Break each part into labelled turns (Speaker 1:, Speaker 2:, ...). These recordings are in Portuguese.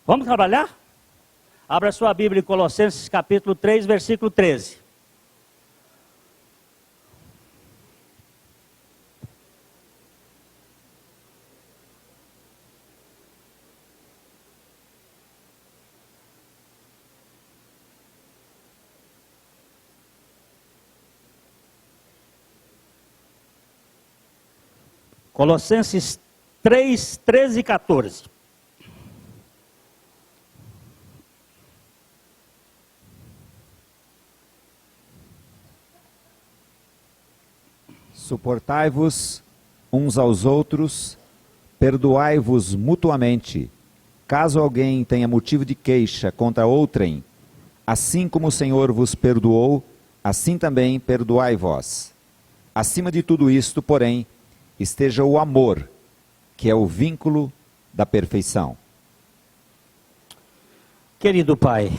Speaker 1: Vamos trabalhar? Abra sua Bíblia em Colossenses capítulo 3, versículo 13. Colossenses 3, 13 e 14.
Speaker 2: Suportai-vos uns aos outros, perdoai-vos mutuamente, caso alguém tenha motivo de queixa contra outrem, assim como o Senhor vos perdoou, assim também perdoai vós. Acima de tudo isto, porém, esteja o amor, que é o vínculo da perfeição.
Speaker 1: Querido Pai,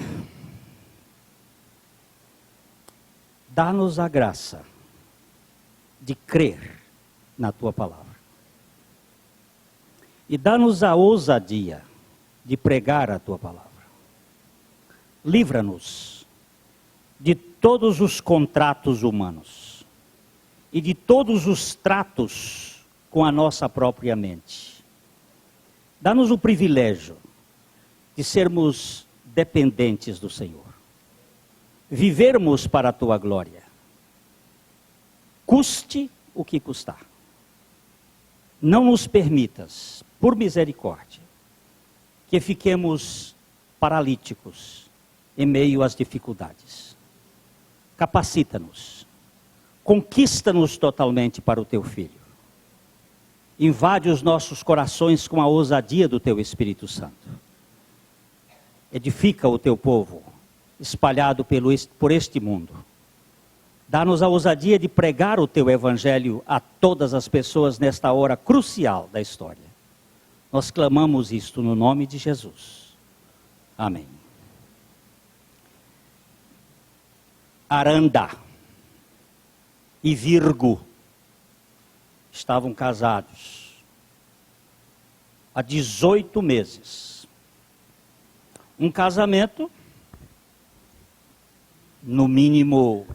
Speaker 1: dá-nos a graça de crer na Tua Palavra. E dá-nos a ousadia de pregar a Tua Palavra. Livra-nos de todos os contratos humanos e de todos os tratos com a nossa própria mente. Dá-nos o privilégio de sermos dependentes do Senhor. Vivermos para a Tua glória. Custe o que custar. Não nos permitas, por misericórdia, que fiquemos paralíticos em meio às dificuldades. Capacita-nos. Conquista-nos totalmente para o Teu Filho. Invade os nossos corações com a ousadia do Teu Espírito Santo. Edifica o Teu povo, espalhado por este mundo. Dá-nos a ousadia de pregar o Teu Evangelho a todas as pessoas nesta hora crucial da história. Nós clamamos isto no nome de Jesus. Amém. Aranda e Virgo estavam casados há 18 meses. Um casamento, no mínimo,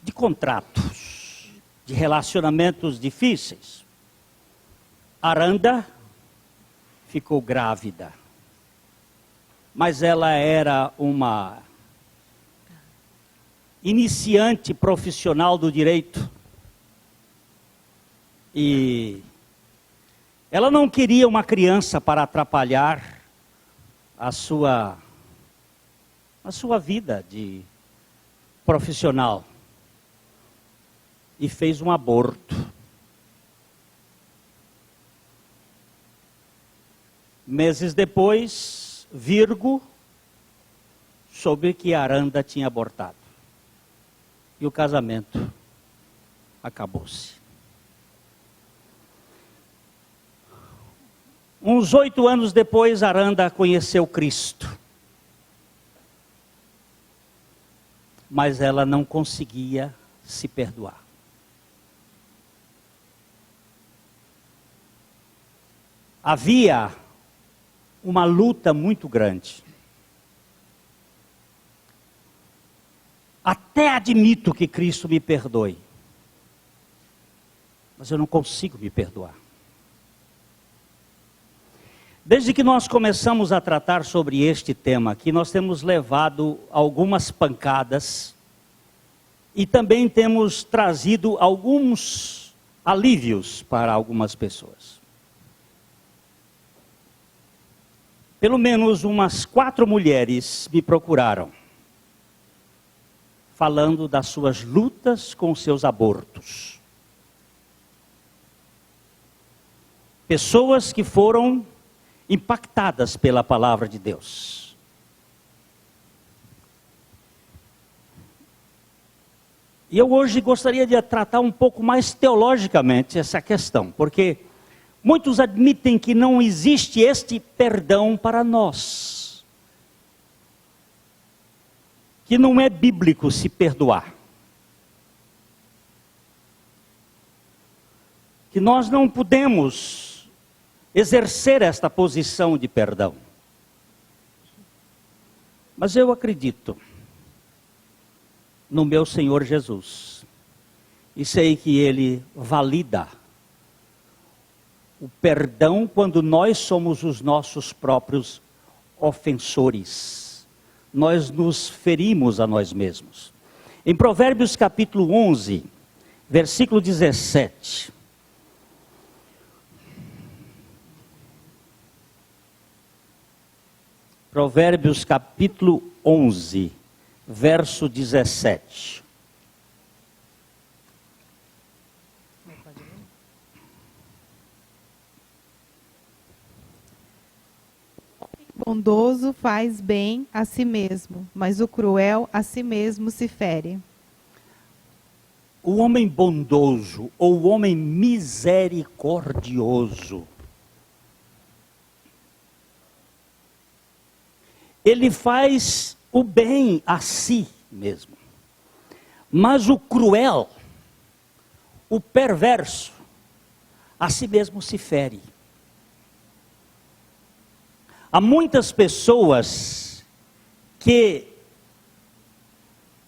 Speaker 1: de contratos, de relacionamentos difíceis. Aranda ficou grávida, mas ela era uma iniciante profissional do direito e ela não queria uma criança para atrapalhar a sua vida de profissional. E fez um aborto. Meses depois, Virgo soube que Aranda tinha abortado. E o casamento acabou-se. Uns 8 anos depois, Aranda conheceu Cristo. Mas ela não conseguia se perdoar. Havia uma luta muito grande. Até admito que Cristo me perdoe, mas eu não consigo me perdoar. Desde que nós começamos a tratar sobre este tema aqui, nós temos levado algumas pancadas e também temos trazido alguns alívios para algumas pessoas. Pelo menos umas 4 mulheres me procuraram, falando das suas lutas com seus abortos. Pessoas que foram impactadas pela palavra de Deus. E eu hoje gostaria de tratar um pouco mais teologicamente essa questão, porque muitos admitem que não existe este perdão para nós. Que não é bíblico se perdoar. Que nós não podemos exercer esta posição de perdão. Mas eu acredito no meu Senhor Jesus. E sei que Ele valida o perdão quando nós somos os nossos próprios ofensores. Nós nos ferimos a nós mesmos. Em Provérbios capítulo 11, versículo 17. Provérbios capítulo 11, verso 17.
Speaker 3: Bondoso faz bem a si mesmo, mas o cruel a si mesmo se fere.
Speaker 1: O homem bondoso ou o homem misericordioso, ele faz o bem a si mesmo. Mas o cruel, o perverso, a si mesmo se fere. Há muitas pessoas que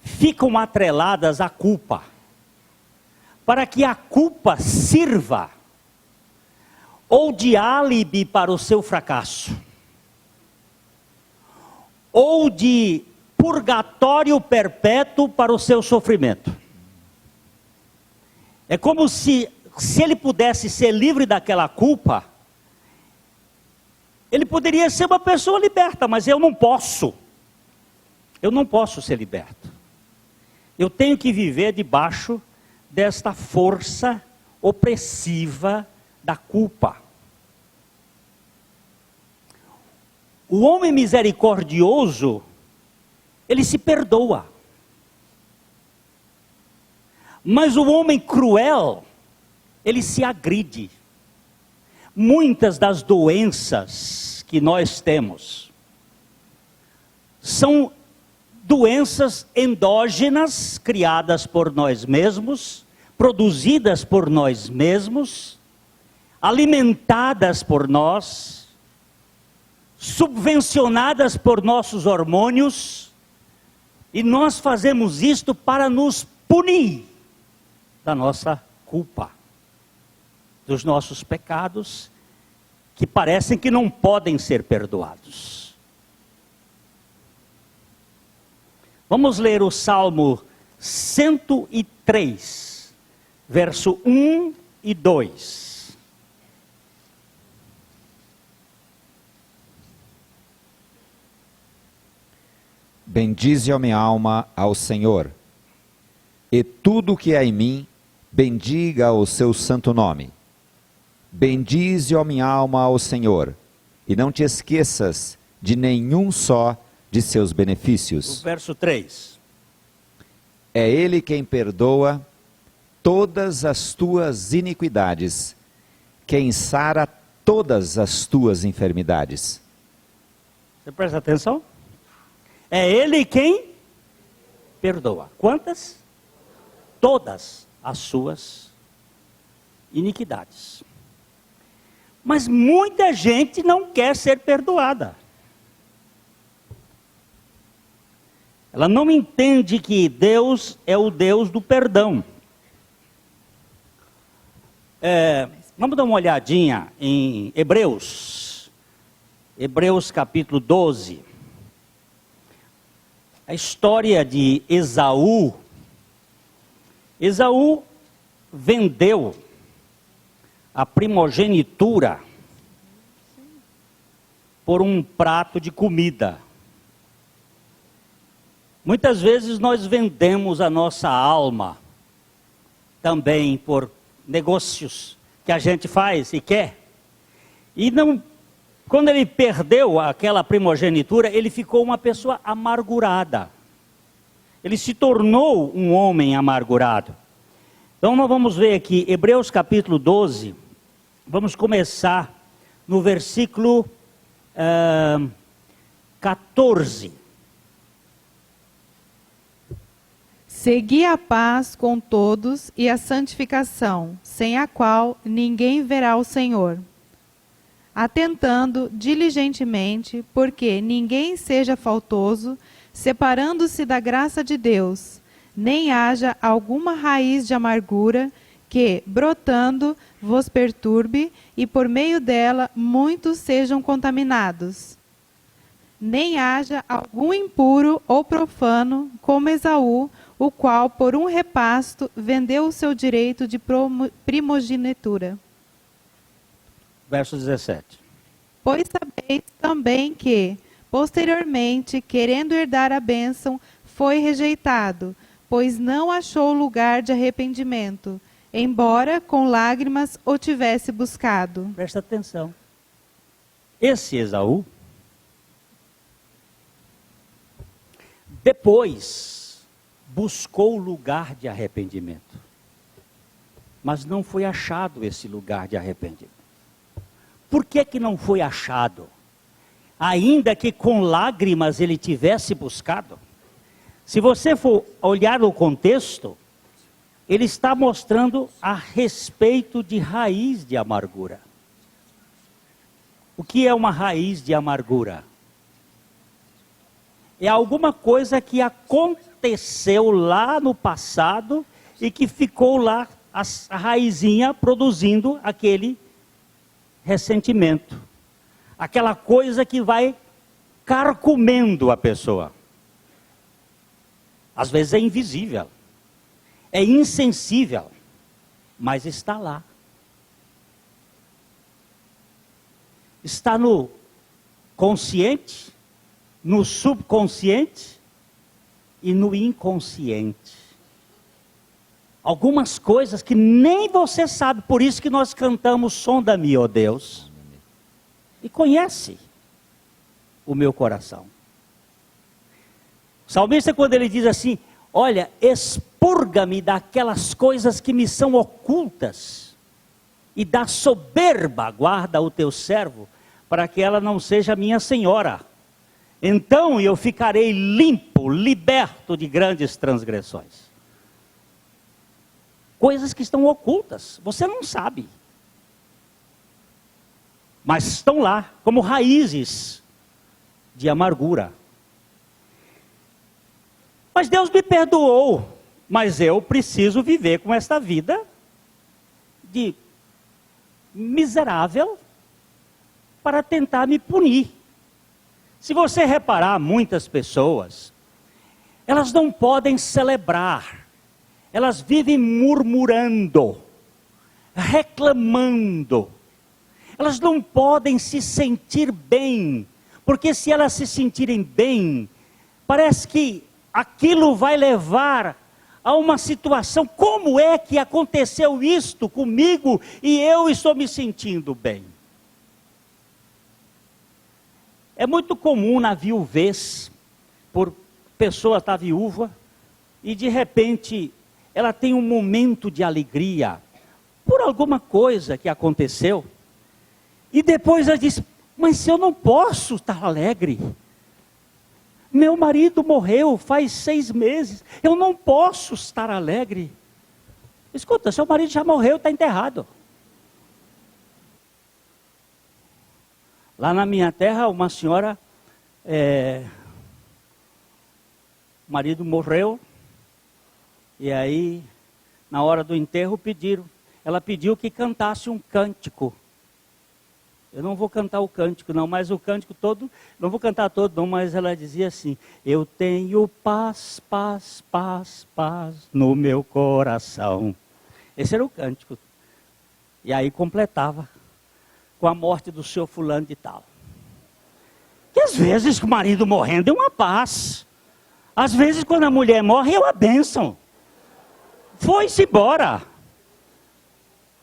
Speaker 1: ficam atreladas à culpa, para que a culpa sirva ou de álibi para o seu fracasso, ou de purgatório perpétuo para o seu sofrimento. É como se ele pudesse ser livre daquela culpa, ele poderia ser uma pessoa liberta, mas eu não posso. Eu não posso ser liberto. Eu tenho que viver debaixo desta força opressiva da culpa. O homem misericordioso, ele se perdoa. Mas o homem cruel, ele se agride. Muitas das doenças que nós temos são doenças endógenas, criadas por nós mesmos, produzidas por nós mesmos, alimentadas por nós, subvencionadas por nossos hormônios, e nós fazemos isto para nos punir da nossa culpa, dos nossos pecados, que parecem que não podem ser perdoados. Vamos ler o Salmo 103, verso 1 e 2.
Speaker 2: Bendize a minha alma ao Senhor, e tudo que há em mim, bendiga o seu santo nome. Bendize, ó minha alma, ao Senhor, e não te esqueças de nenhum só de seus benefícios.
Speaker 1: O verso 3.
Speaker 2: É Ele quem perdoa todas as tuas iniquidades, quem sara todas as tuas enfermidades.
Speaker 1: Você presta atenção? É Ele quem perdoa. Quantas? Todas as suas iniquidades. Mas muita gente não quer ser perdoada. Ela não entende que Deus é o Deus do perdão. Vamos dar uma olhadinha em Hebreus. Hebreus capítulo 12. A história de Esaú. Esaú vendeu a primogenitura por um prato de comida. Muitas vezes nós vendemos a nossa alma também por negócios que a gente faz e quer. E não, quando ele perdeu aquela primogenitura, ele ficou uma pessoa amargurada. Ele se tornou um homem amargurado. Então nós vamos ver aqui, Hebreus capítulo 12, vamos começar no versículo 14.
Speaker 3: Segui a paz com todos e a santificação, sem a qual ninguém verá o Senhor. atentando diligentemente, porque ninguém seja faltoso, separando-se da graça de Deus, nem haja alguma raiz de amargura que, brotando, vos perturbe, e por meio dela muitos sejam contaminados. Nem haja algum impuro ou profano, como Esaú, o qual, por um repasto, vendeu o seu direito de primogenitura.
Speaker 1: Verso 17.
Speaker 3: Pois sabeis também que, posteriormente, querendo herdar a bênção, foi rejeitado, pois não achou lugar de arrependimento, embora com lágrimas o tivesse buscado.
Speaker 1: Presta atenção. Esse Esaú, depois, buscou lugar de arrependimento. Mas não foi achado esse lugar de arrependimento. Por que que não foi achado? Ainda que com lágrimas ele tivesse buscado. Se você for olhar o contexto, ele está mostrando a respeito de raiz de amargura. O que é uma raiz de amargura? É alguma coisa que aconteceu lá no passado e que ficou lá, a raizinha produzindo aquele ressentimento. Aquela coisa que vai carcomendo a pessoa. Às vezes é invisível, é insensível, mas está lá. Está no consciente, no subconsciente e no inconsciente. Algumas coisas que nem você sabe, por isso que nós cantamos Sonda-me, ó Deus, e conhece o meu coração. O salmista, quando ele diz assim, olha, expurga-me daquelas coisas que me são ocultas, e da soberba guarda o teu servo, para que ela não seja minha senhora. Então eu ficarei limpo, liberto de grandes transgressões. Coisas que estão ocultas, você não sabe. Mas estão lá, como raízes de amargura. Mas Deus me perdoou, mas eu preciso viver com esta vida de miserável para tentar me punir. Se você reparar, muitas pessoas, elas não podem celebrar, elas vivem murmurando, reclamando, elas não podem se sentir bem, porque se elas se sentirem bem, parece que aquilo vai levar a uma situação, como é que aconteceu isto comigo e eu estou me sentindo bem? É muito comum na viuvez, por pessoa estar viúva, e de repente ela tem um momento de alegria, por alguma coisa que aconteceu, e depois ela diz, mas eu não posso estar alegre, meu marido morreu faz 6 meses, eu não posso estar alegre. Escuta, seu marido já morreu, está enterrado. Lá na minha terra, uma senhora, o marido morreu, e aí, na hora do enterro, ela pediu que cantasse um cântico. Eu não vou cantar o cântico não, mas o cântico todo, não vou cantar todo não, mas ela dizia assim, eu tenho paz, paz, paz, paz no meu coração. Esse era o cântico. E aí completava com a morte do seu fulano de tal. Que às vezes o marido morrendo é uma paz. Às vezes quando a mulher morre é uma bênção. Foi-se embora.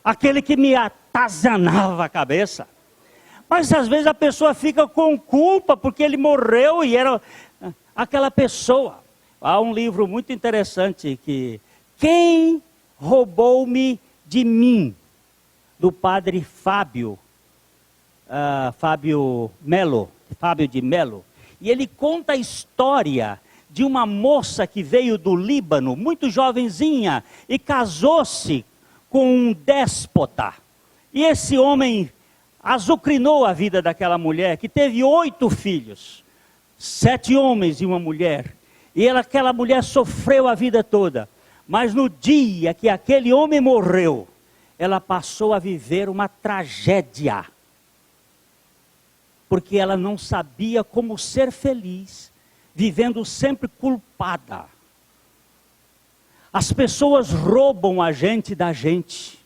Speaker 1: Aquele que me atazanava a cabeça. Mas às vezes a pessoa fica com culpa porque ele morreu e era aquela pessoa. Há um livro muito interessante que Quem roubou-me de mim? Do padre Fábio de Melo. E ele conta a história de uma moça que veio do Líbano, muito jovenzinha, e casou-se com um déspota. E esse homem azucrinou a vida daquela mulher, que teve 8 filhos, 7 homens e uma mulher. E aquela mulher sofreu a vida toda. Mas no dia que aquele homem morreu, ela passou a viver uma tragédia. Porque ela não sabia como ser feliz, vivendo sempre culpada. As pessoas roubam a gente da gente,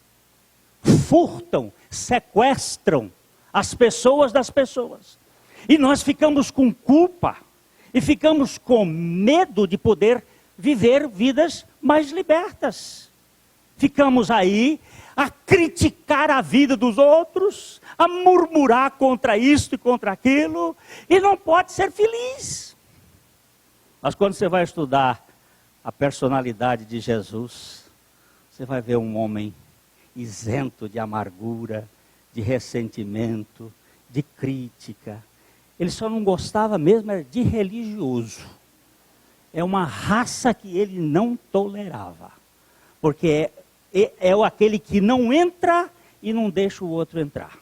Speaker 1: furtam, sequestram as pessoas das pessoas. E nós ficamos com culpa, e ficamos com medo de poder viver vidas mais libertas. Ficamos aí a criticar a vida dos outros, a murmurar contra isto e contra aquilo, e não pode ser feliz. Mas quando você vai estudar a personalidade de Jesus, você vai ver um homem isento de amargura, de ressentimento, de crítica. Ele só não gostava mesmo de religioso. É uma raça que ele não tolerava. Porque é aquele que não entra e não deixa o outro entrar.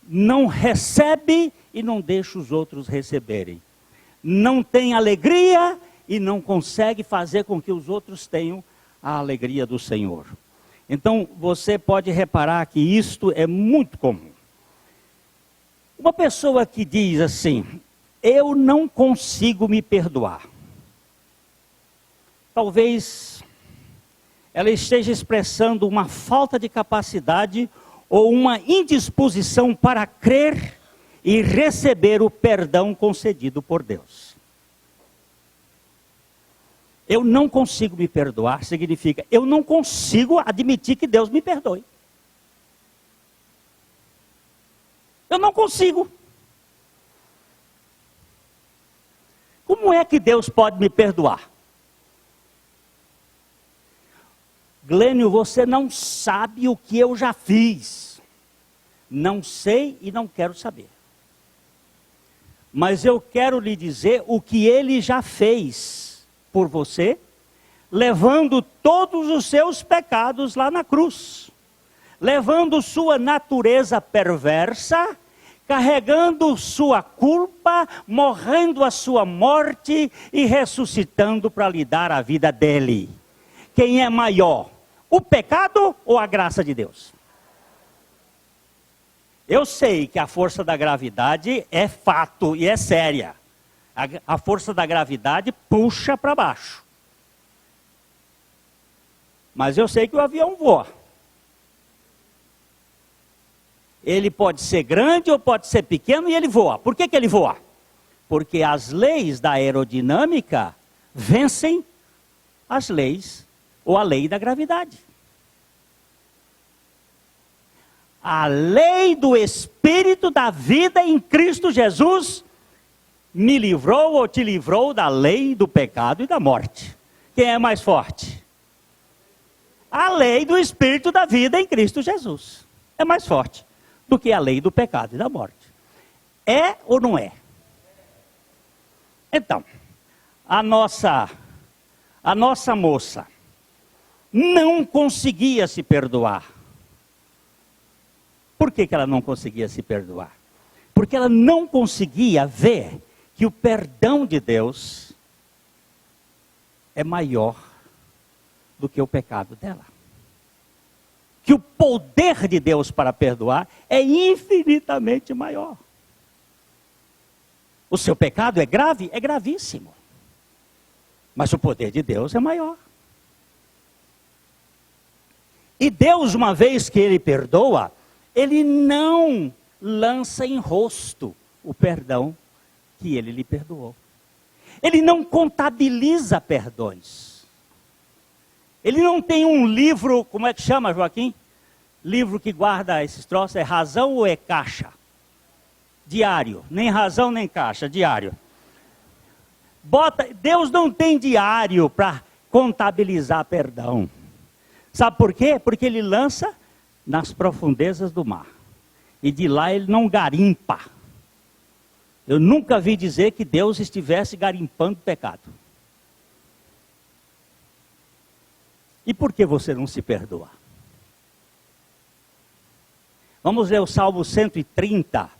Speaker 1: Não recebe e não deixa os outros receberem. Não tem alegria e não consegue fazer com que os outros tenham a alegria do Senhor. Então, você pode reparar que isto é muito comum. Uma pessoa que diz assim, eu não consigo me perdoar. Talvez ela esteja expressando uma falta de capacidade ou uma indisposição para crer e receber o perdão concedido por Deus. Eu não consigo me perdoar significa, eu não consigo admitir que Deus me perdoe. Eu não consigo. Como é que Deus pode me perdoar? Glênio, você não sabe o que eu já fiz. Não sei e não quero saber. Mas eu quero lhe dizer o que Ele já fez por você, levando todos os seus pecados lá na cruz. Levando sua natureza perversa, carregando sua culpa, morrendo a sua morte e ressuscitando para lhe dar a vida dele. Quem é maior? O pecado ou a graça de Deus? Eu sei que a força da gravidade é fato e é séria. A força da gravidade puxa para baixo. Mas eu sei que o avião voa. Ele pode ser grande ou pode ser pequeno e ele voa. Por que ele voa? Porque as leis da aerodinâmica vencem as leis ou a lei da gravidade. A lei do Espírito da vida em Cristo Jesus me livrou ou te livrou da lei do pecado e da morte. Quem é mais forte? A lei do Espírito da vida em Cristo Jesus. É mais forte do que a lei do pecado e da morte. É ou não é? Então, a nossa moça não conseguia se perdoar. Por que ela não conseguia se perdoar? Porque ela não conseguia ver que o perdão de Deus é maior do que o pecado dela. Que o poder de Deus para perdoar é infinitamente maior. O seu pecado é grave? É gravíssimo. Mas o poder de Deus é maior. E Deus, uma vez que Ele perdoa, Ele não lança em rosto o perdão que Ele lhe perdoou. Ele não contabiliza perdões. Ele não tem um livro, como é que chama, Joaquim? Livro que guarda esses troços, é razão ou é caixa? Diário, nem razão nem caixa, diário. Deus não tem diário para contabilizar perdão. Sabe por quê? Porque Ele lança nas profundezas do mar. E de lá Ele não garimpa. Eu nunca vi dizer que Deus estivesse garimpando pecado. E por que você não se perdoa? Vamos ler o Salmo 130,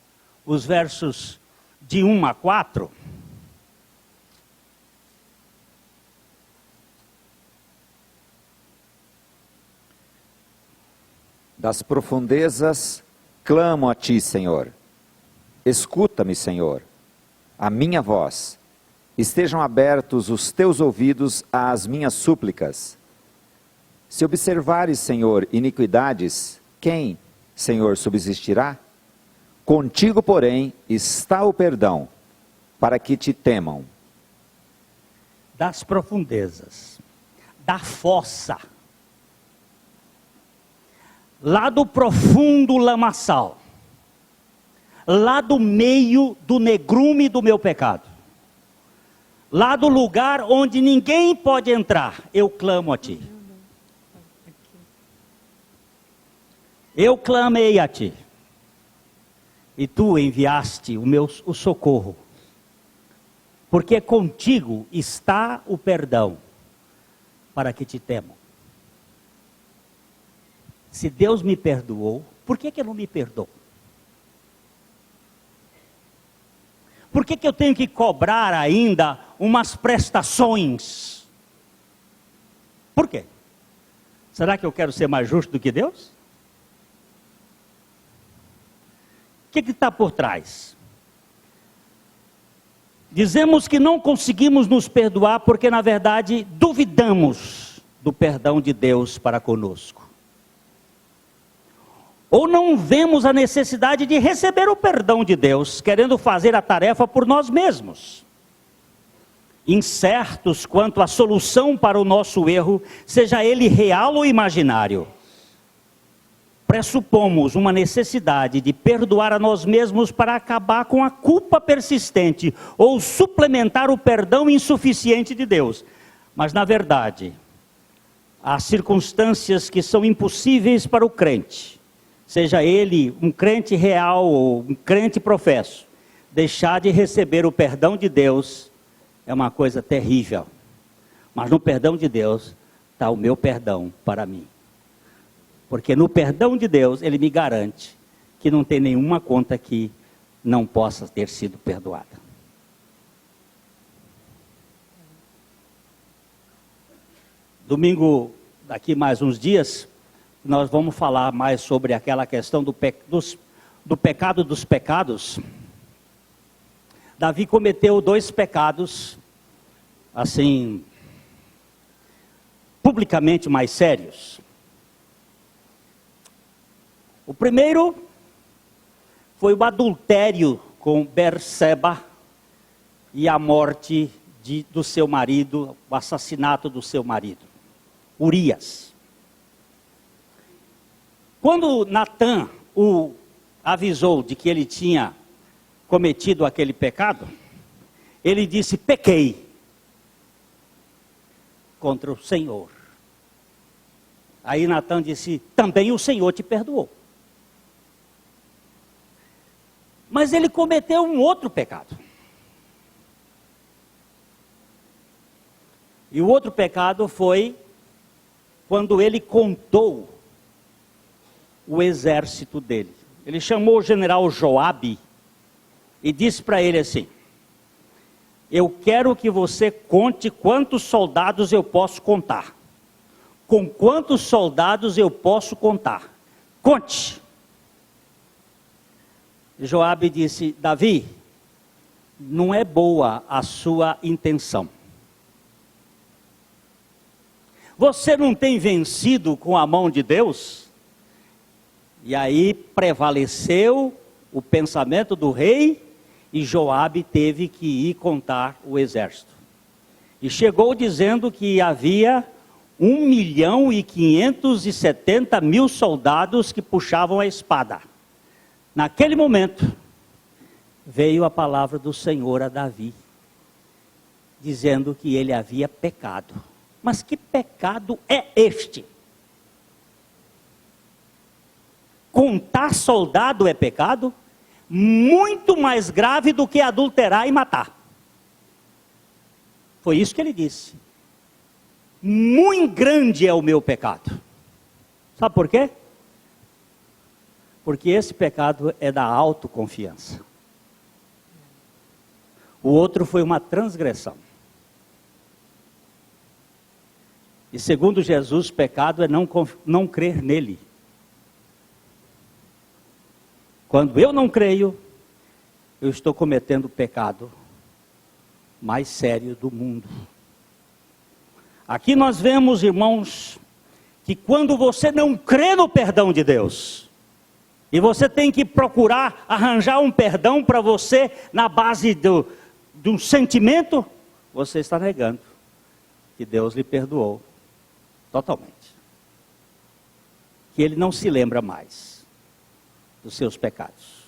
Speaker 1: os versos de 1 a 4.
Speaker 2: Das profundezas clamo a ti, Senhor. Escuta-me, Senhor, a minha voz. Estejam abertos os teus ouvidos às minhas súplicas. Se observares, Senhor, iniquidades, quem, Senhor, subsistirá? Contigo, porém, está o perdão, para que te temam.
Speaker 1: Das profundezas, da fossa, lá do profundo lamaçal, lá do meio do negrume do meu pecado, lá do lugar onde ninguém pode entrar, eu clamo a ti. Eu clamei a ti, e tu enviaste o socorro, porque contigo está o perdão, para que te temam. Se Deus me perdoou, por que eu não me perdoo? Por que eu tenho que cobrar ainda umas prestações? Por quê? Será que eu quero ser mais justo do que Deus? O que está por trás? Dizemos que não conseguimos nos perdoar porque, na verdade, duvidamos do perdão de Deus para conosco. Ou não vemos a necessidade de receber o perdão de Deus, querendo fazer a tarefa por nós mesmos. Incertos quanto à solução para o nosso erro, seja ele real ou imaginário. Pressupomos uma necessidade de perdoar a nós mesmos para acabar com a culpa persistente ou suplementar o perdão insuficiente de Deus. Mas, na verdade, há circunstâncias que são impossíveis para o crente, seja ele um crente real ou um crente professo. Deixar de receber o perdão de Deus é uma coisa terrível. Mas no perdão de Deus está o meu perdão para mim. Porque no perdão de Deus, Ele me garante que não tem nenhuma conta que não possa ter sido perdoada. Domingo, daqui mais uns dias, nós vamos falar mais sobre aquela questão do pecado dos pecados. Davi cometeu 2 pecados, assim, publicamente mais sérios. O primeiro foi o adultério com Berseba e a morte do seu marido, o assassinato do seu marido, Urias. Quando Natã o avisou de que ele tinha cometido aquele pecado, ele disse: pequei contra o Senhor. Aí Natã disse: também o Senhor te perdoou. Mas ele cometeu um outro pecado. E o outro pecado foi quando ele contou o exército dele. Ele chamou o general Joabe e disse para ele assim: eu quero que você conte quantos soldados eu posso contar. Com quantos soldados eu posso contar? Conte. Joabe disse: Davi, não é boa a sua intenção. Você não tem vencido com a mão de Deus? E aí prevaleceu o pensamento do rei e Joabe teve que ir contar o exército. E chegou dizendo que havia 1.570.000 soldados que puxavam a espada. Naquele momento, veio a palavra do Senhor a Davi, dizendo que ele havia pecado. Mas que pecado é este? Contar soldado é pecado? Muito mais grave do que adulterar e matar. Foi isso que ele disse. Muito grande é o meu pecado. Sabe por quê? Porque esse pecado é da autoconfiança. O outro foi uma transgressão. E segundo Jesus, pecado é não crer nele. Quando eu não creio, eu estou cometendo o pecado mais sério do mundo. Aqui nós vemos, irmãos, que quando você não crê no perdão de Deus, e você tem que procurar arranjar um perdão para você na base de um sentimento, você está negando que Deus lhe perdoou totalmente. Que Ele não se lembra mais dos seus pecados.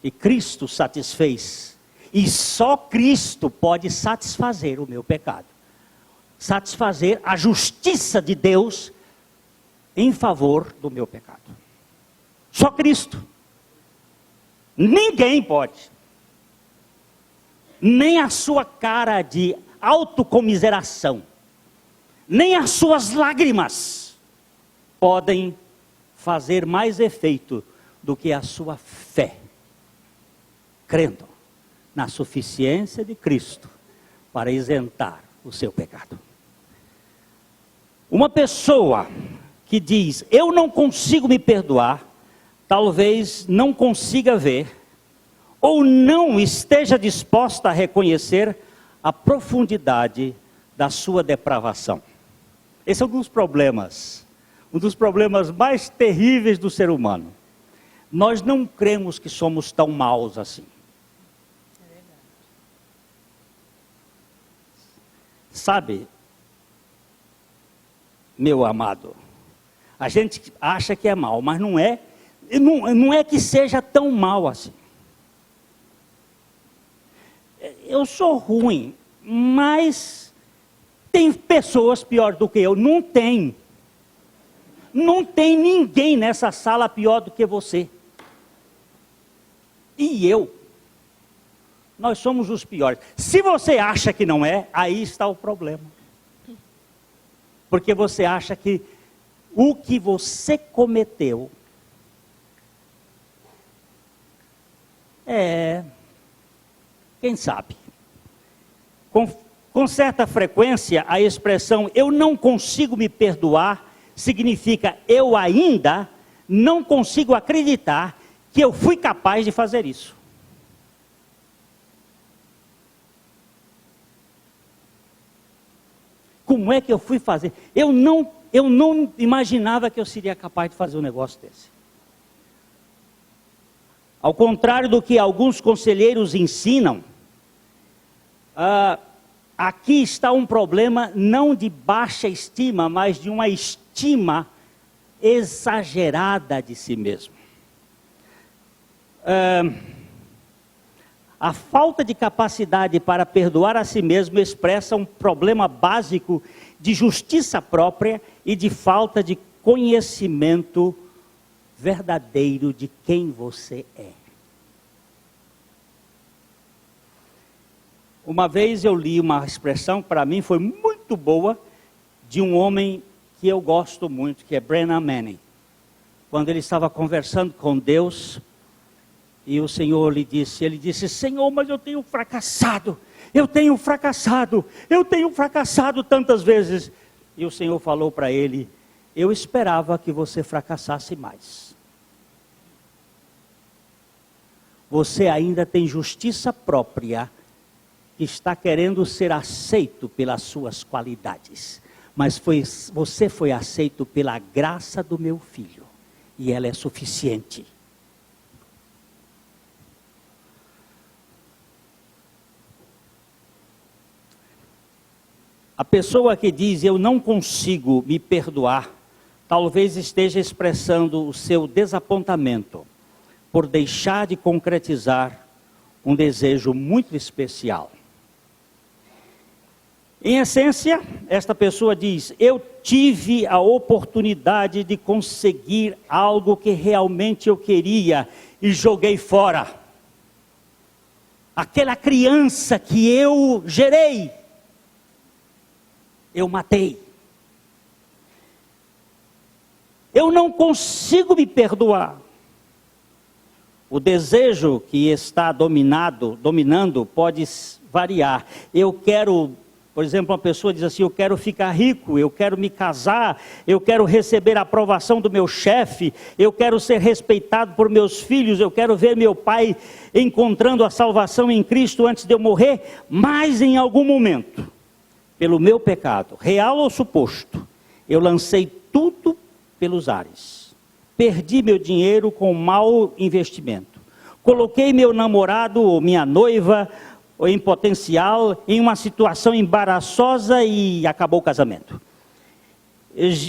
Speaker 1: E Cristo satisfez, e só Cristo pode satisfazer o meu pecado. Satisfazer a justiça de Deus em favor do meu pecado. Só Cristo. Ninguém pode. Nem a sua cara de autocomiseração, nem as suas lágrimas podem fazer mais efeito do que a sua fé, crendo na suficiência de Cristo para isentar o seu pecado. Uma pessoa que diz, eu não consigo me perdoar, talvez não consiga ver, ou não esteja disposta a reconhecer a profundidade da sua depravação. Esse é um dos problemas mais terríveis do ser humano. Nós não cremos que somos tão maus assim. Sabe, meu amado, a gente acha que é mal, mas não é que seja tão mal assim. Eu sou ruim, mas tem pessoas piores do que eu. Não tem ninguém nessa sala pior do que você. E eu. Nós somos os piores. Se você acha que não é, aí está o problema. Porque você acha que o que você cometeu quem sabe? Com certa frequência, a expressão eu não consigo me perdoar significa eu ainda não consigo acreditar que eu fui capaz de fazer isso. Como é que eu fui fazer? Eu não imaginava que eu seria capaz de fazer um negócio desse. Ao contrário do que alguns conselheiros ensinam, aqui está um problema não de baixa estima, mas de uma estima exagerada de si mesmo. A falta de capacidade para perdoar a si mesmo expressa um problema básico de justiça própria e de falta de conhecimento verdadeiro de quem você é. Uma vez eu li uma expressão que para mim foi muito boa, de um homem que eu gosto muito, que é Brennan Manning. Quando ele estava conversando com Deus, e o Senhor ele disse, Senhor, mas eu tenho fracassado tantas vezes. E o Senhor falou para ele, eu esperava que você fracassasse mais. Você ainda tem justiça própria, que está querendo ser aceito pelas suas qualidades. Mas você foi aceito pela graça do meu filho. E ela é suficiente. A pessoa que diz, eu não consigo me perdoar, talvez esteja expressando o seu desapontamento por deixar de concretizar um desejo muito especial. Em essência, esta pessoa diz, eu tive a oportunidade de conseguir algo que realmente eu queria e joguei fora. Aquela criança que eu gerei, eu matei. Eu não consigo me perdoar. O desejo que está dominando pode variar. Eu quero, por exemplo, uma pessoa diz assim, eu quero ficar rico, eu quero me casar, eu quero receber a aprovação do meu chefe, eu quero ser respeitado por meus filhos, eu quero ver meu pai encontrando a salvação em Cristo antes de eu morrer, mas em algum momento, pelo meu pecado, real ou suposto, eu lancei tudo pelos ares. Perdi meu dinheiro com mau investimento. Coloquei meu namorado ou minha noiva, ou em potencial, em uma situação embaraçosa e acabou o casamento.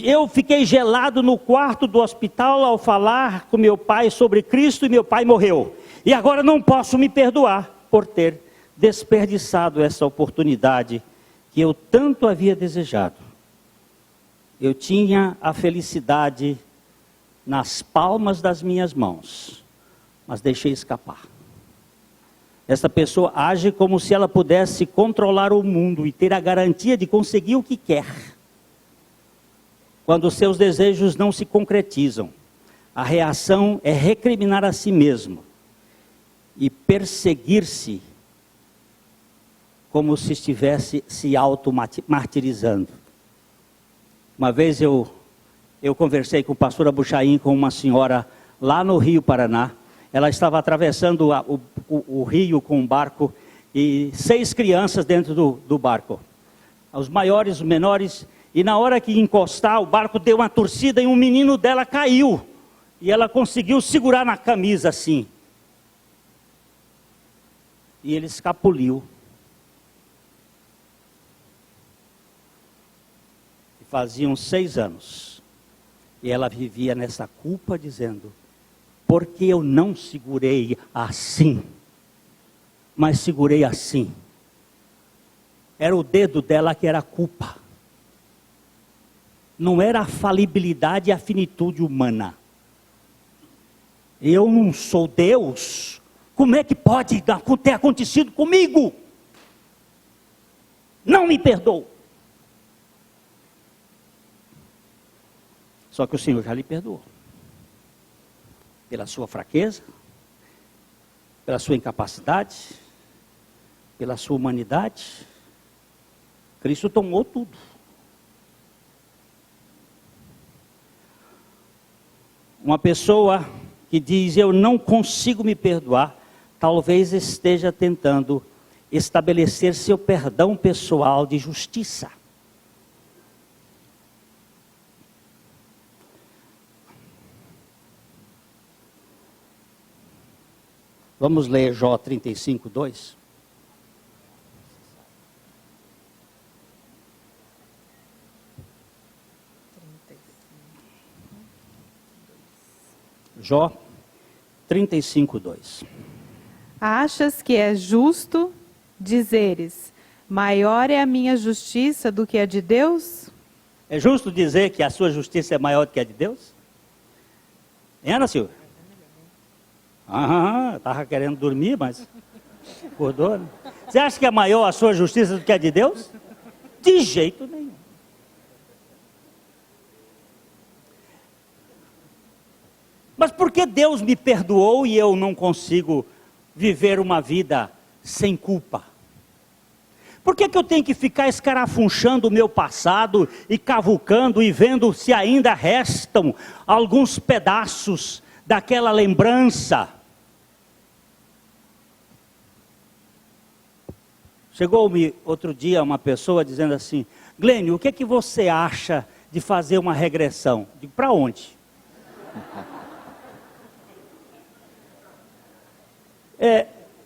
Speaker 1: Eu fiquei gelado no quarto do hospital ao falar com meu pai sobre Cristo e meu pai morreu. E agora não posso me perdoar por ter desperdiçado essa oportunidade que eu tanto havia desejado. Eu tinha a felicidade nas palmas das minhas mãos, mas deixei escapar. Essa pessoa age como se ela pudesse controlar o mundo e ter a garantia de conseguir o que quer. Quando seus desejos não se concretizam, a reação é recriminar a si mesmo e perseguir-se como se estivesse se auto-martirizando. Uma vez eu conversei com o pastor Abuchaim, com uma senhora lá no Rio Paraná. Ela estava atravessando o rio com um barco e 6 crianças dentro do barco. Os maiores, os menores, e na hora que encostar, o barco deu uma torcida e um menino dela caiu. E ela conseguiu segurar na camisa assim. E ele escapuliu. E faziam 6 anos. E ela vivia nessa culpa dizendo, porque eu não segurei assim, mas segurei assim. Era o dedo dela que era a culpa. Não era a falibilidade e a finitude humana. Eu não sou Deus. Como é que pode ter acontecido comigo? Não me perdoou. Só que o Senhor já lhe perdoou. Pela sua fraqueza, pela sua incapacidade, pela sua humanidade. Cristo tomou tudo. Uma pessoa que diz, eu não consigo me perdoar, talvez esteja tentando estabelecer seu perdão pessoal de justiça. Vamos ler Jó 35, 2. Jó 35, 2.
Speaker 3: Achas que é justo dizeres, maior é a minha justiça do que a de Deus?
Speaker 1: É justo dizer que a sua justiça é maior do que a de Deus? Ana Silvia? Estava querendo dormir, mas acordou, né? Você acha que é maior a sua justiça do que a de Deus? De jeito nenhum. Mas por que Deus me perdoou e eu não consigo viver uma vida sem culpa? Por que eu tenho que ficar escarafunchando o meu passado e cavucando e vendo se ainda restam alguns pedaços daquela lembrança? Chegou-me outro dia uma pessoa dizendo assim, Glênio, o que é que você acha de fazer uma regressão? Digo, para onde?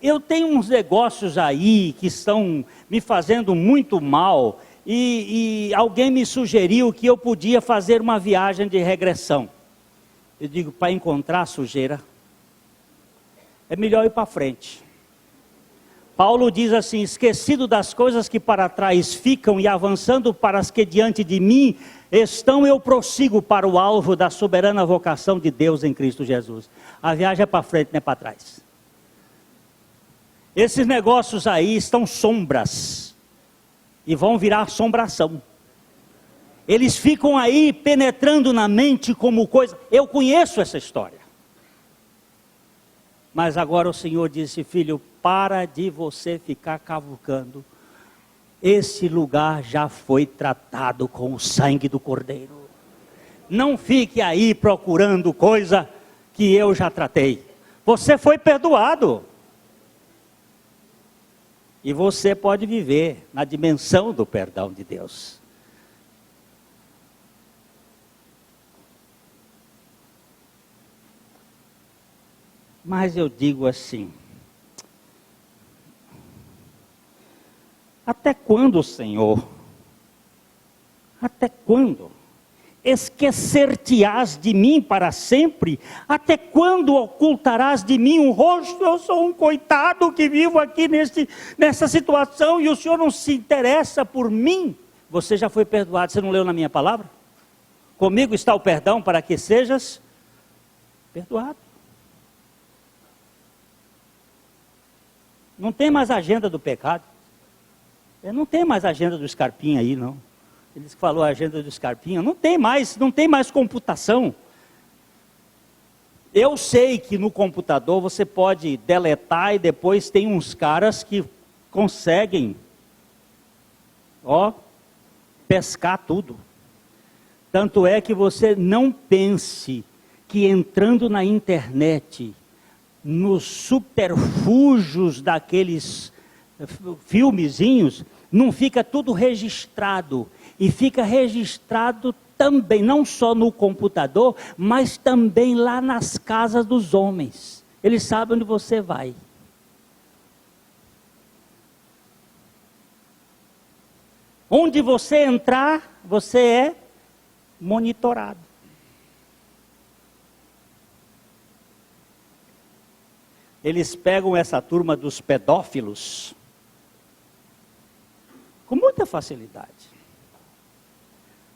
Speaker 1: Eu tenho uns negócios aí que estão me fazendo muito mal e alguém me sugeriu que eu podia fazer uma viagem de regressão. Eu digo, para encontrar sujeira, é melhor ir para frente. Paulo diz assim, esquecido das coisas que para trás ficam e avançando para as que diante de mim estão, eu prossigo para o alvo da soberana vocação de Deus em Cristo Jesus. A viagem é para frente, não é para trás. Esses negócios aí estão sombras e vão virar assombração. Eles ficam aí penetrando na mente como coisa. Eu conheço essa história. Mas agora o Senhor disse: filho, para de você ficar cavucando. Esse lugar já foi tratado com o sangue do Cordeiro. Não fique aí procurando coisa que eu já tratei. Você foi perdoado. E você pode viver na dimensão do perdão de Deus. Mas eu digo assim: até quando, Senhor? Até quando? Esquecer-te-ás de mim para sempre? Até quando ocultarás de mim o rosto? Eu sou um coitado que vivo aqui nessa situação e o Senhor não se interessa por mim. Você já foi perdoado, você não leu na minha palavra? Comigo está o perdão para que sejas perdoado. Não tem mais agenda do pecado. Não tem mais agenda do Scarpinha aí, não. Eles falou a agenda do Scarpinha. Não tem mais computação. Eu sei que no computador você pode deletar e depois tem uns caras que conseguem, pescar tudo. Tanto é que você não pense que entrando na internet, nos subterfúgios daqueles filmezinhos, não fica tudo registrado. E fica registrado também, não só no computador, mas também lá nas casas dos homens. Eles sabem onde você vai. Onde você entrar, você é monitorado. Eles pegam essa turma dos pedófilos com muita facilidade.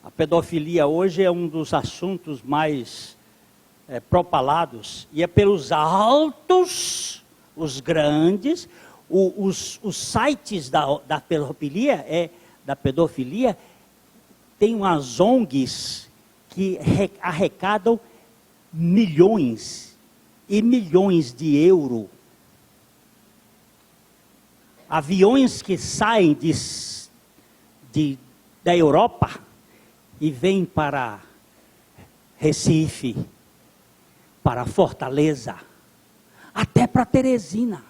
Speaker 1: A pedofilia hoje é um dos assuntos mais propalados, e é pelos altos, os grandes, os sites da pedofilia, tem umas ONGs que arrecadam milhões e milhões de euros. Aviões que saem da Europa e vêm para Recife, para Fortaleza, até para Teresina.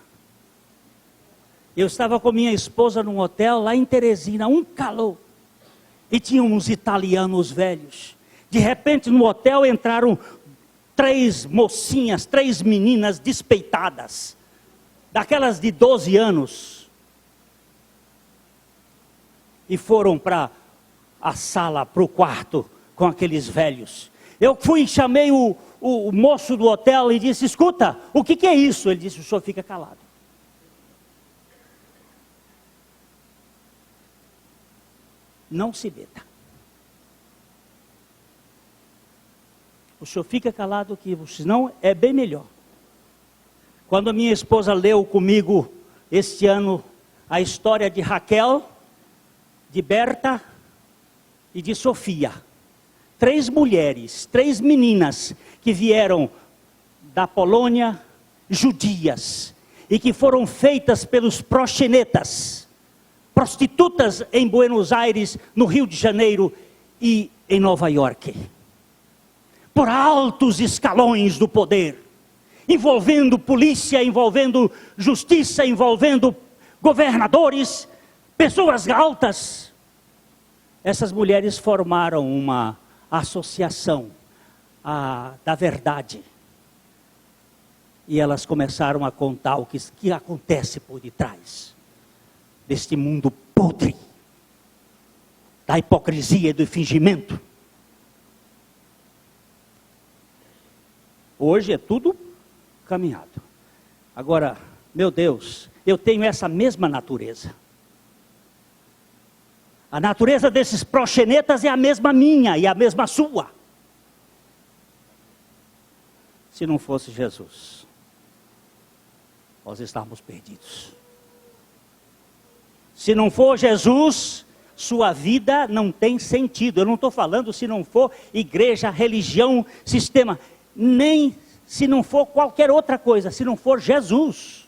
Speaker 1: Eu estava com minha esposa num hotel lá em Teresina, um calor, e tinha uns italianos velhos. De repente no hotel entraram 3 mocinhas, 3 meninas despeitadas, daquelas de 12 anos, e foram para a sala, para o quarto, com aqueles velhos. Eu fui e chamei o moço do hotel e disse: escuta, o que é isso? Ele disse: o senhor fica calado. Não se meta. O senhor fica calado, que senão é bem melhor. Quando a minha esposa leu comigo este ano a história de Raquel, de Berta e de Sofia, 3 mulheres, 3 meninas que vieram da Polônia, judias, e que foram feitas pelos proxenetas, prostitutas em Buenos Aires, no Rio de Janeiro e em Nova York, por altos escalões do poder, envolvendo polícia, envolvendo justiça, envolvendo governadores, pessoas altas. Essas mulheres formaram uma associação da verdade. E elas começaram a contar o que acontece por detrás deste mundo podre, da hipocrisia e do fingimento. Hoje é tudo caminhado. Agora, meu Deus, eu tenho essa mesma natureza. A natureza desses proxenetas é a mesma minha e a mesma sua. Se não fosse Jesus, nós estávamos perdidos. Se não for Jesus, sua vida não tem sentido. Eu não estou falando se não for igreja, religião, sistema. Nem se não for qualquer outra coisa, se não for Jesus.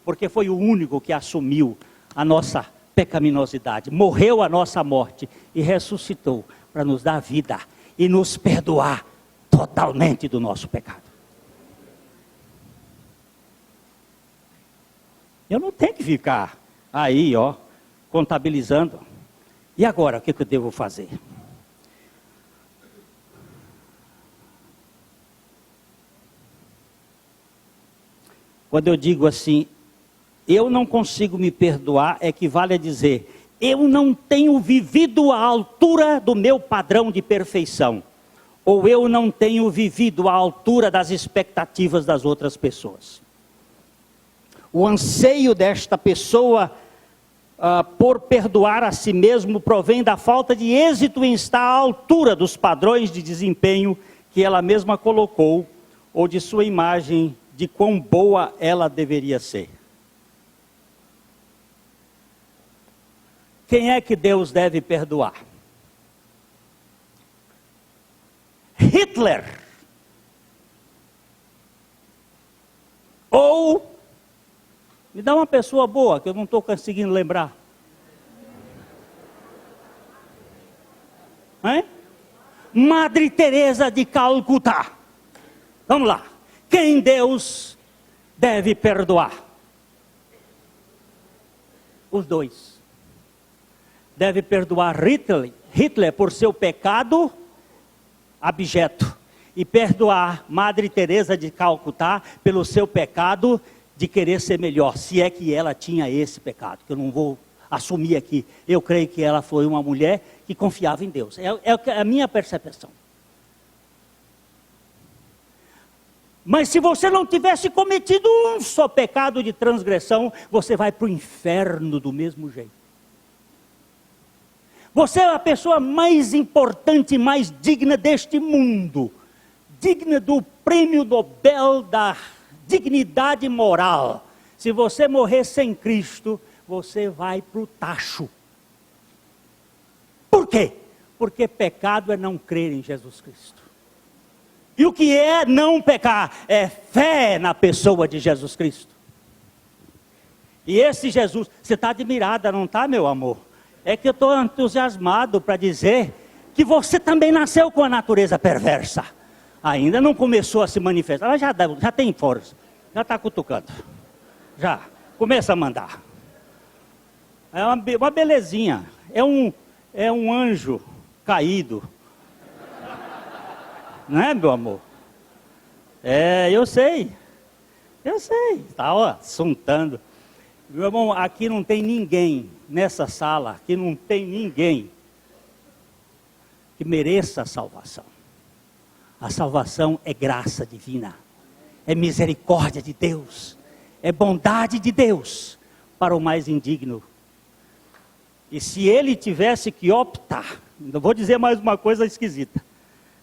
Speaker 1: Porque foi o único que assumiu a nossa pecaminosidade, morreu a nossa morte e ressuscitou para nos dar vida e nos perdoar totalmente do nosso pecado. Eu não tenho que ficar aí, contabilizando. E agora, o que eu devo fazer? Quando eu digo assim, eu não consigo me perdoar, equivale a dizer, eu não tenho vivido à altura do meu padrão de perfeição. Ou eu não tenho vivido à altura das expectativas das outras pessoas. O anseio desta pessoa por perdoar a si mesmo provém da falta de êxito em estar à altura dos padrões de desempenho que ela mesma colocou, ou de sua imagem de quão boa ela deveria ser. Quem é que Deus deve perdoar? Hitler? Ou, me dá uma pessoa boa, que eu não estou conseguindo lembrar. Hein? Madre Teresa de Calcutá. Vamos lá. Quem Deus deve perdoar? Os dois. Deve perdoar Hitler por seu pecado abjeto. E perdoar Madre Teresa de Calcutá pelo seu pecado de querer ser melhor. Se é que ela tinha esse pecado, que eu não vou assumir aqui. Eu creio que ela foi uma mulher que confiava em Deus. É a minha percepção. Mas se você não tivesse cometido um só pecado de transgressão, você vai para o inferno do mesmo jeito. Você é a pessoa mais importante, mais digna deste mundo. Digna do prêmio Nobel da dignidade moral. Se você morrer sem Cristo, você vai para o tacho. Por quê? Porque pecado é não crer em Jesus Cristo. E o que é não pecar? É fé na pessoa de Jesus Cristo. E esse Jesus, você está admirada, não está, meu amor? É que eu estou entusiasmado para dizer que você também nasceu com a natureza perversa. Ainda não começou a se manifestar, mas já tem força, já está cutucando. Já, começa a mandar. É uma belezinha, é um anjo caído. Não é, meu amor? Eu sei, está assuntando. Meu irmão, aqui não tem ninguém, nessa sala, aqui não tem ninguém que mereça a salvação. A salvação é graça divina, é misericórdia de Deus, é bondade de Deus para o mais indigno. E se ele tivesse que optar, não vou dizer mais uma coisa esquisita,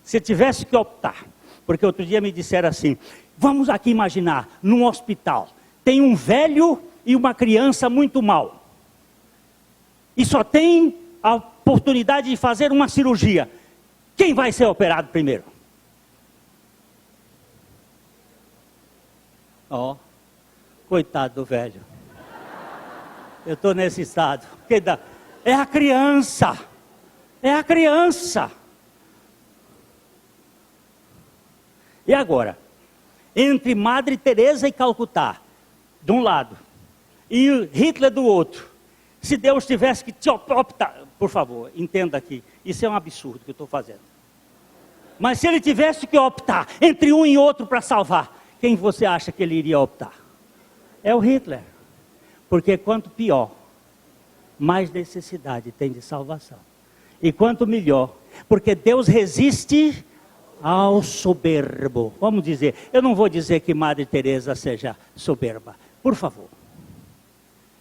Speaker 1: se tivesse que optar, porque outro dia me disseram assim, vamos aqui imaginar, num hospital, tem um velho e uma criança muito mal, e só tem a oportunidade de fazer uma cirurgia, quem vai ser operado primeiro? Coitado do velho, eu estou nesse estado, é a criança, E agora, entre Madre Teresa e Calcutá, de um lado, e Hitler do outro, se Deus tivesse que te optar, por favor, entenda aqui, isso é um absurdo que eu estou fazendo. Mas se ele tivesse que optar entre um e outro para salvar, quem você acha que ele iria optar? É o Hitler. Porque quanto pior, mais necessidade tem de salvação. E quanto melhor, porque Deus resiste ao soberbo. Vamos dizer, eu não vou dizer que Madre Teresa seja soberba, por favor.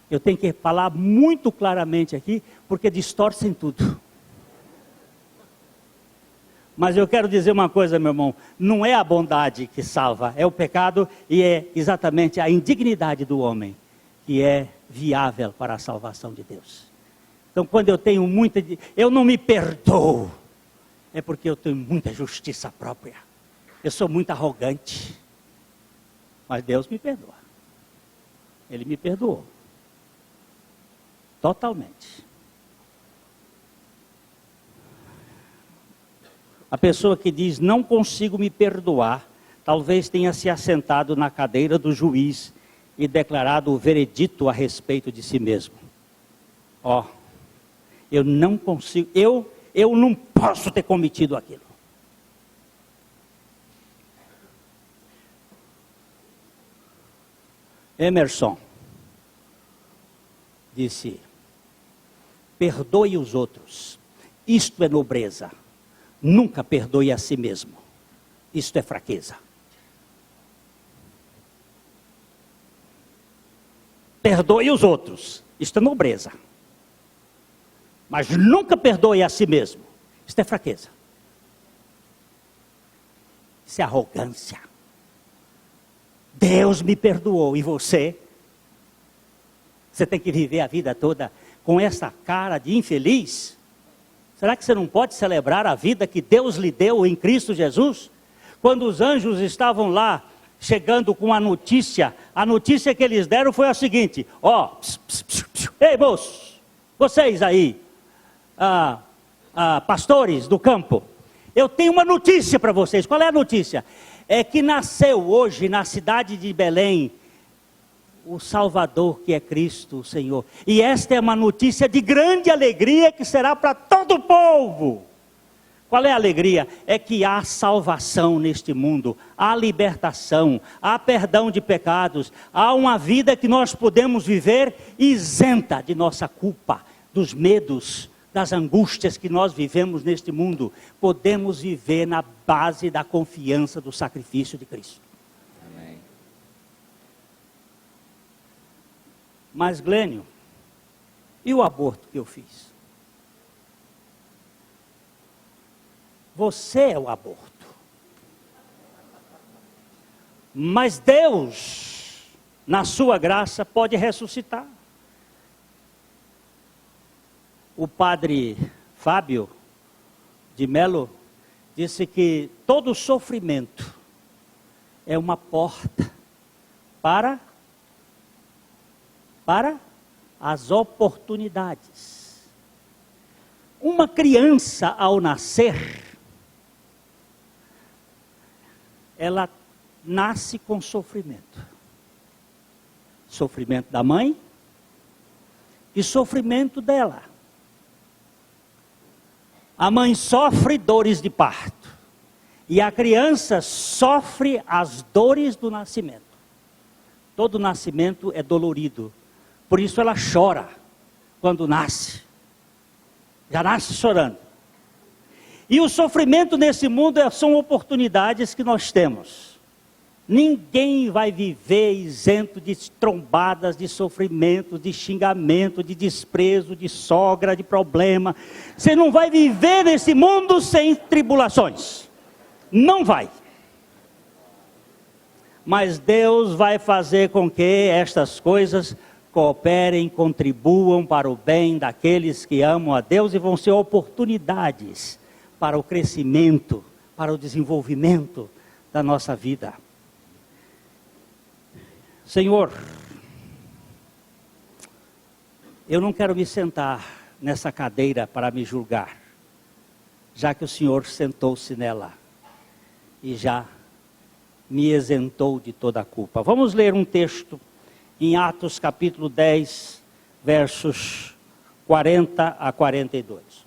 Speaker 1: Eu tenho que falar muito claramente aqui, porque distorcem tudo. Mas eu quero dizer uma coisa, meu irmão, não é a bondade que salva, é o pecado e é exatamente a indignidade do homem que é viável para a salvação de Deus. Então quando eu tenho eu não me perdoo, é porque eu tenho muita justiça própria. Eu sou muito arrogante. Mas Deus me perdoa. Ele me perdoou. Totalmente. A pessoa que diz, não consigo me perdoar, talvez tenha se assentado na cadeira do juiz e declarado o veredito a respeito de si mesmo. Ó, eu não consigo, eu não posso ter cometido aquilo. Emerson disse, perdoe os outros, isto é nobreza. Nunca perdoe a si mesmo. Isto é fraqueza. Perdoe os outros. Isto é nobreza. Mas nunca perdoe a si mesmo. Isto é fraqueza. Isso é arrogância. Deus me perdoou. E você? Você tem que viver a vida toda com essa cara de infeliz? Será que você não pode celebrar a vida que Deus lhe deu em Cristo Jesus? Quando os anjos estavam lá, chegando com a notícia que eles deram foi a seguinte, ó, ei moços, vocês aí, pastores do campo, eu tenho uma notícia para vocês. Qual é a notícia? É que nasceu hoje na cidade de Belém, o Salvador, que é Cristo, o Senhor. E esta é uma notícia de grande alegria que será para todo o povo. Qual é a alegria? É que há salvação neste mundo, há libertação, há perdão de pecados, há uma vida que nós podemos viver isenta de nossa culpa, dos medos, das angústias que nós vivemos neste mundo. Podemos viver na base da confiança do sacrifício de Cristo. Mas Glênio, e o aborto que eu fiz? Você é o aborto. Mas Deus, na sua graça, pode ressuscitar. O padre Fábio de Melo disse que todo sofrimento é uma porta para as oportunidades. Uma criança, ao nascer, ela nasce com sofrimento. Sofrimento da mãe e sofrimento dela. A mãe sofre dores de parto e a criança sofre as dores do nascimento. Todo nascimento é dolorido. Por isso ela chora quando nasce. Já nasce chorando. E o sofrimento nesse mundo são oportunidades que nós temos. Ninguém vai viver isento de trombadas, de sofrimento, de xingamento, de desprezo, de sogra, de problema. Você não vai viver nesse mundo sem tribulações. Não vai. Mas Deus vai fazer com que estas coisas cooperem, contribuam para o bem daqueles que amam a Deus e vão ser oportunidades para o crescimento, para o desenvolvimento da nossa vida. Senhor, eu não quero me sentar nessa cadeira para me julgar, já que o Senhor sentou-se nela e já me isentou de toda a culpa. Vamos ler um texto em Atos capítulo 10, versos 40 a 42.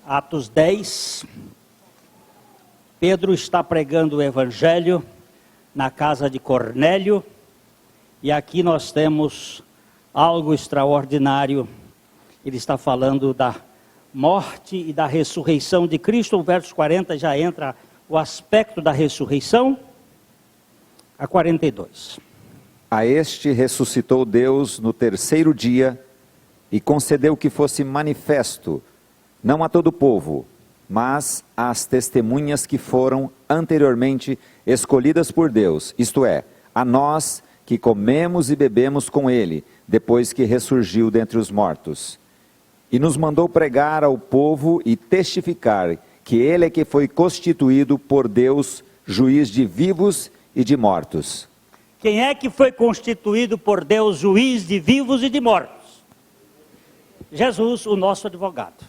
Speaker 1: Atos 10, Pedro está pregando o Evangelho na casa de Cornélio, e aqui nós temos algo extraordinário. Ele está falando da morte e da ressurreição de Cristo. O verso 40 já entra o aspecto da ressurreição. A 42.
Speaker 2: A este ressuscitou Deus no terceiro dia e concedeu que fosse manifesto, não a todo o povo, mas às testemunhas que foram anteriormente escolhidas por Deus, isto é, a nós que comemos e bebemos com ele, depois que ressurgiu dentre os mortos. E nos mandou pregar ao povo e testificar que ele é que foi constituído por Deus juiz de vivos e de mortos.
Speaker 1: Quem é que foi constituído por Deus juiz de vivos e de mortos? Jesus, o nosso advogado.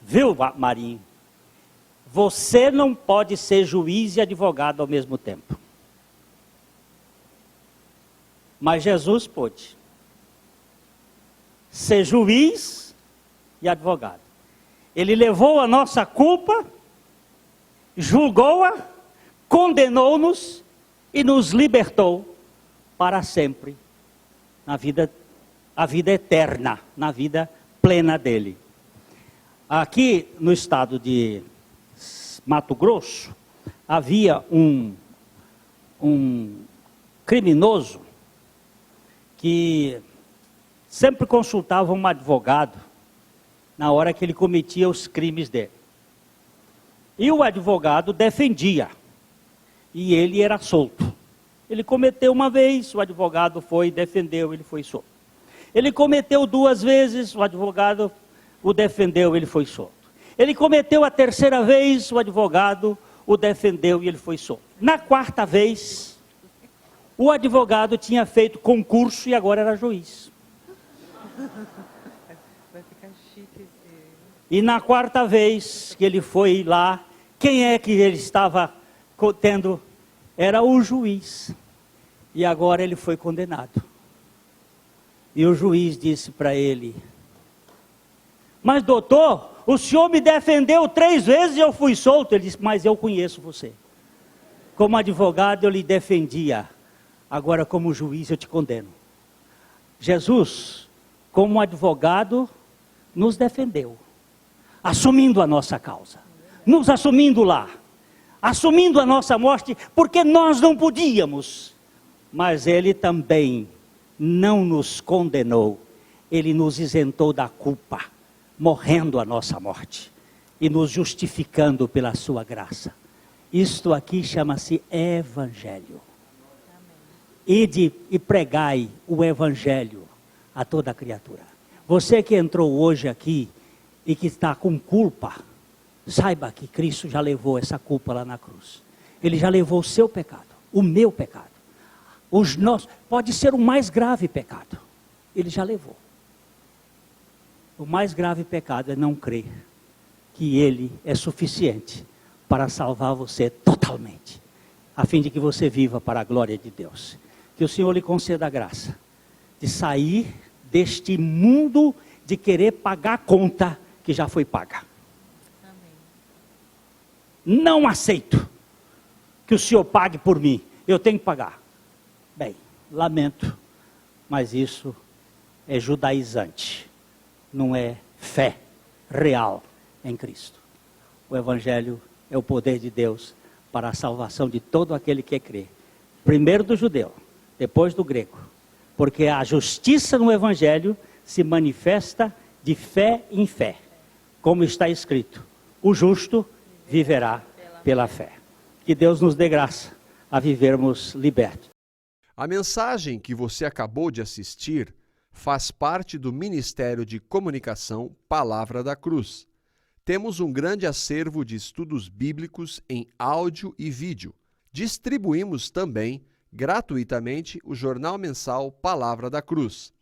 Speaker 1: Viu, Marinho? Você não pode ser juiz e advogado ao mesmo tempo. Mas Jesus pôde ser juiz e advogado. Ele levou a nossa culpa, julgou-a, condenou-nos e nos libertou para sempre na vida, a vida eterna, na vida plena dele. Aqui no estado de Mato Grosso, havia um criminoso que sempre consultava um advogado na hora que ele cometia os crimes dele. E o advogado defendia, e ele era solto. Ele cometeu uma vez, o advogado foi, defendeu, ele foi solto. Ele cometeu 2 vezes, o advogado o defendeu, ele foi solto. Ele cometeu a 3ª vez, o advogado o defendeu e ele foi solto. Na 4ª vez, o advogado tinha feito concurso e agora era juiz.
Speaker 3: Vai ficar chique.
Speaker 1: E na 4ª vez que ele foi lá, quem é que ele estava tendo? Era o juiz. E agora ele foi condenado. E o juiz disse para ele: mas doutor, o senhor me defendeu 3 vezes e eu fui solto. Ele disse: mas eu conheço você. Como advogado eu lhe defendia, agora como juiz eu te condeno. Jesus, como advogado, nos defendeu, assumindo a nossa causa, nos assumindo lá, assumindo a nossa morte, porque nós não podíamos, mas ele também não nos condenou, ele nos isentou da culpa, morrendo a nossa morte e nos justificando pela sua graça. Isto aqui chama-se Evangelho. Ide e pregai o Evangelho a toda criatura. Você que entrou hoje aqui e que está com culpa, saiba que Cristo já levou essa culpa lá na cruz. Ele já levou o seu pecado, o meu pecado. Pode ser o mais grave pecado. Ele já levou. O mais grave pecado é não crer que Ele é suficiente para salvar você totalmente, a fim de que você viva para a glória de Deus. Que o Senhor lhe conceda a graça de sair deste mundo de querer pagar a conta que já foi paga.
Speaker 3: Amém.
Speaker 1: Não aceito que o Senhor pague por mim, eu tenho que pagar. Bem, lamento, mas isso é judaizante, não é fé real em Cristo. O Evangelho é o poder de Deus para a salvação de todo aquele que crê. Primeiro do judeu, depois do grego. Porque a justiça no Evangelho se manifesta de fé em fé. Como está escrito, o justo viverá pela fé. Que Deus nos dê graça a vivermos libertos.
Speaker 4: A mensagem que você acabou de assistir faz parte do Ministério de Comunicação Palavra da Cruz. Temos um grande acervo de estudos bíblicos em áudio e vídeo. Distribuímos também gratuitamente o jornal mensal Palavra da Cruz.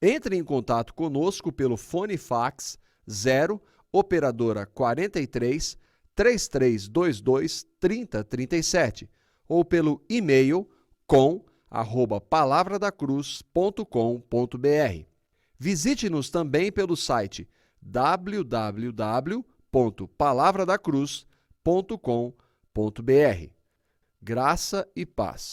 Speaker 4: Entre em contato conosco pelo fone fax 0 operadora 43 3322 3037 ou pelo e-mail com@palavradacruz.com.br. Visite-nos também pelo site www.palavradacruz.com.br. Graça e paz.